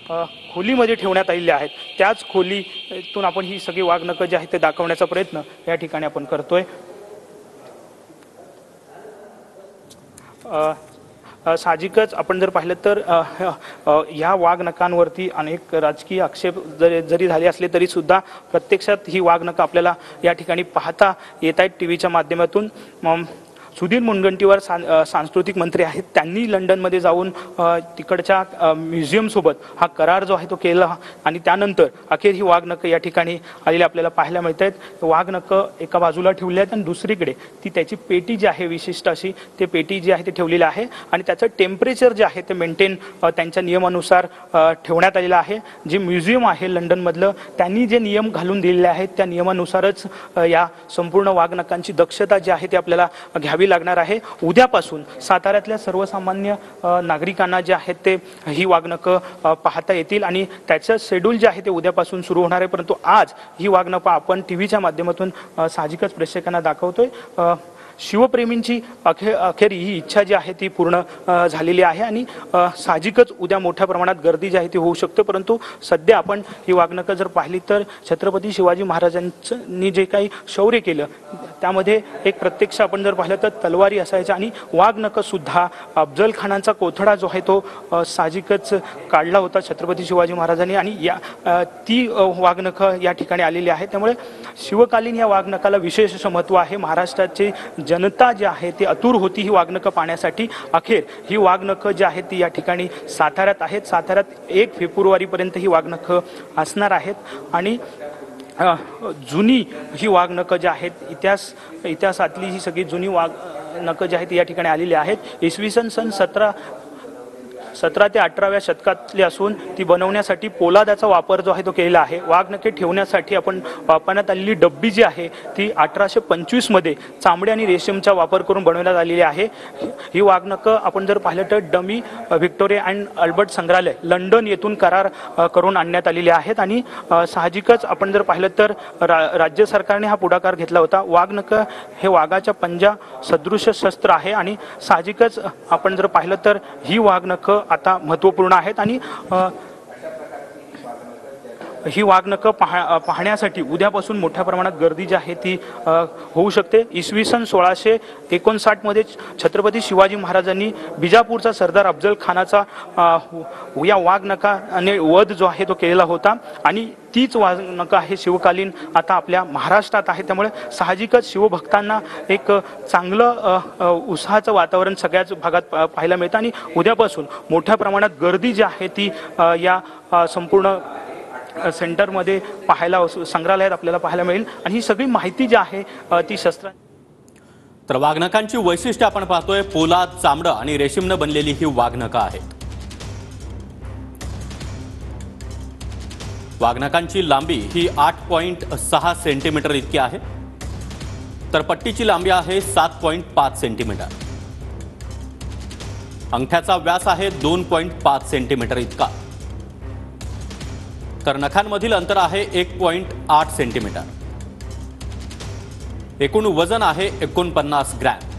खोलीमध्ये ठेवण्यात आलेले आहेत, त्याच खोलीतून आपण ही सगळी वाघनखं जी आहेत ते दाखवण्याचा प्रयत्न या ठिकाणी आपण करतोय। साहजिकच आपण जर पाहिलं तर या वाघनखांवरती अनेक राजकीय आक्षेप जरी झाले असले तरी सुद्धा प्रत्यक्षात ही वाघनखं आपल्याला या ठिकाणी पाहता येत आहेत टीव्हीच्या माध्यमातून। सुधीर मुनगंटीवार सांस्कृतिक मंत्री आहेत, त्यांनी लंडनमध्ये जाऊन तिकडच्या म्युझियम सोबत हा करार जो आहे तो केला आणि त्यानंतर अखेर ही वाघनखं या ठिकाणी आलेली आपल्याला पाहायला मिळत आहेत। वाघनखं एका बाजूला ठेवली आहेत आणि दुसरीकडे ती त्याची पेटी जी आहे विशिष्ट अशी ते पेटी जी आहे ते ठेवलेली आहे आणि त्याचं टेम्परेचर जे आहे ते मेंटेन त्यांच्या नियमानुसार ठेवण्यात आलेलं आहे। जे म्युझियम आहे लंडनमधलं त्यांनी जे नियम घालून दिलेले आहेत त्या नियमानुसारच या संपूर्ण वाघनखांची दक्षता जी आहे ती आपल्याला घ्यावी लागणार आहे। उद्यापासून साताऱ्यातल्या सर्वसामान्य नागरिकांना जे आहेत ते ही वाघनखं पाहता येतील आणि त्याचं शेड्यूल जे आहे ते उद्यापासून सुरू होणार आहे, परंतु आज ही वाघनखं आपण टीव्हीच्या माध्यमातून साहजिकच प्रेक्षकांना दाखवतोय। शिवप्रेमींची अखेर ही इच्छा जी आहे ती पूर्ण झालेली आहे आणि साहजिकच उद्या मोठ्या प्रमाणात गर्दी जी आहे ती होऊ शकते, परंतु सध्या आपण ही वाघनखं जर पाहिली तर छत्रपती शिवाजी महाराजांनी जे काही शौर्य केलं त्यामध्ये एक प्रत्यक्ष आपण जर पाहिलं तर तलवारी असायच्या आणि वाघनखं सुद्धा अफजल खानाचा कोथळा जो आहे तो साहजिकच काढला होता छत्रपती शिवाजी महाराजांनी आणि ती वाघनखं या ठिकाणी आलेली आहे। त्यामुळे शिवकालीन या वाघनखाला विशेष महत्त्व आहे। महाराष्ट्राचे जनता जी आहे ती आतुर होती ही वाघनखं पाहण्यासाठी। अखेर ही वाघनखं जी आहेत ती या ठिकाणी साताऱ्यात आहेत। साताऱ्यात 1 फेब्रुवारीपर्यंत ही वाघनखं असणार आहेत आणि जुनी ही वाघनखं जी आहेत इतिहासातली ही सगळी जुनी वाघनखं जी आहेत या ठिकाणी आलेली आहेत। इसवी सन 17 ते 18व्या शतकातली असून ती बनवण्यासाठी पोलादाचा वापर जो आहे तो केलेला आहे। वाघनखे ठेवण्यासाठी आपण वापरण्यात आलेली डब्बी जी आहे ती 1825 मध्ये चांबडे आणि रेशीमचा वापर करून बनवण्यात आलेली आहे। ही वाघनखं आपण जर पाहिलं तर डमी व्हिक्टोरिया अँड अल्बर्ट संग्रहालय लंडन येथून करार करून आणण्यात आलेले आहेत आणि साहजिकच आपण जर पाहिलं तर राज्य सरकारने हा पुढाकार घेतला होता। वाघनखं हे वाघाच्या पंजा सदृश शस्त्र आहे आणि साहजिकच आपण जर पाहिलं तर ही वाघनखं आता महत्त्वपूर्ण आहेत आणि ही वाघनखं पाहण्यासाठी उद्यापासून मोठ्या प्रमाणात गर्दी जी आहे ती होऊ शकते। इसवी सन 1659 मध्ये छत्रपती शिवाजी महाराजांनी बिजापूरचा सरदार अफजल खानाचा या वाघनखाने वध जो आहे तो केलेला होता आणि तीच वाघनखं आहे शिवकालीन आता आपल्या महाराष्ट्रात आहे। त्यामुळे साहजिकच शिवभक्तांना एक चांगलं उत्साहाचं वातावरण सगळ्याच भागात पाहायला मिळतं आणि उद्यापासून मोठ्या प्रमाणात गर्दी जी आहे ती या संपूर्ण सेंटरमध्ये संग्रहालयात आपल्याला पाहायला मिळेल आणि ही सगळी माहिती जी आहे ती शस्त्र। तर वाघनखांची वैशिष्ट्य आपण पाहतोय, पोलाद, चामडं आणि रेशीमनं बनलेली ही वाघनखं आहेत। वाघनखांची लांबी ही 8.6 सेंटीमीटर इतकी आहे, तर पट्टीची लांबी आहे 7.5 सेंटीमीटर। अंगठ्याचा व्यास आहे 2.5 सेंटीमीटर इतका, तर नखांमधील अंतर आहे 1.8 सेंटीमीटर। एकूण वजन आहे 49 ग्रॅम।